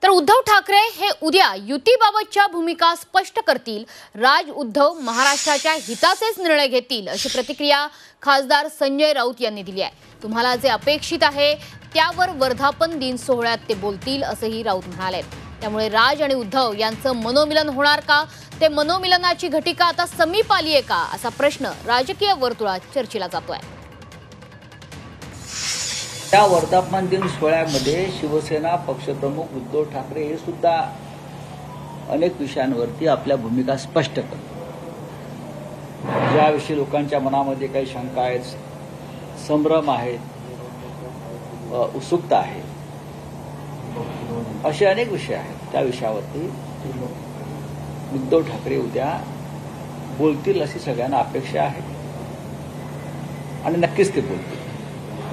तर उद्धव ठाकरे हे उद्या युतीबाबतच्या भूमिका स्पष्ट करतील। राज उद्धव महाराष्ट्राच्या हिताचेच निर्णय घेतील अशी प्रतिक्रिया खासदार संजय राऊत यांनी दिली आहे। तुम्हाला जे अपेक्षित आहे त्यावर वर्धापन दिन सोहळ्यात ते बोलतील असंही राऊत म्हणाले। त्यामुळे राज आणि उद्धव यांचं मनोमिलन होणार का, ते मनोमिलनाची घटिका आता समीप आली आहे का असा प्रश्न राजकीय वर्तुळात चर्चेला जातोय। त्या वर्धापन दिन सोहळ्यामध्ये शिवसेना पक्षप्रमुख उद्धव ठाकरे हे सुद्धा अनेक विषयांवरती आपल्या भूमिका स्पष्ट करतात। ज्याविषयी लोकांच्या मनामध्ये काही शंका आहेत, संभ्रम आहेत, उत्सुकता आहे, असे अनेक विषय आहेत। त्या विषयावरती उद्धव ठाकरे उद्या बोलतील अशी सगळ्यांना अपेक्षा आहे आणि नक्कीच ते बोलतील।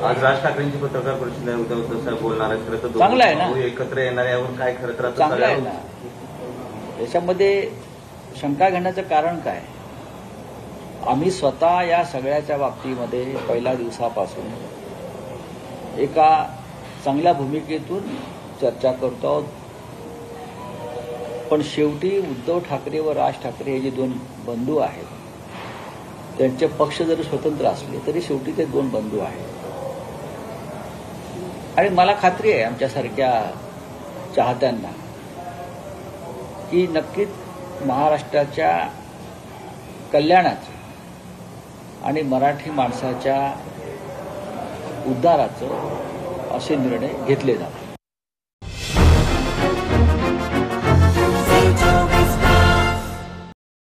आज राज ठाकरेंची पत्रकार परिषद आहे, उद्धव साहेब बोलणार आहेत। खरं तर चांगलं आहे ना, एकत्र येणार यावर काय खरं तर चांगलं आहे ना। याच्यामध्ये शंका घेण्याचं कारण काय? आम्ही स्वतः या सगळ्याच्या बाबतीमध्ये पहिल्या दिवसापासून एका चांगल्या भूमिकेतून चर्चा करतो आहोत, पण शेवटी उद्धव ठाकरे व राज ठाकरे हे जे दोन बंधू आहेत, त्यांचे पक्ष जरी स्वतंत्र असले तरी शेवटी ते दोन बंधू आहेत। आणि मला खात्री आहे आमच्यासारख्या चाहत्यांना की नक्कीच महाराष्ट्राच्या कल्याणाचं आणि मराठी माणसाच्या उद्धाराचं असे निर्णय घेतले जातात।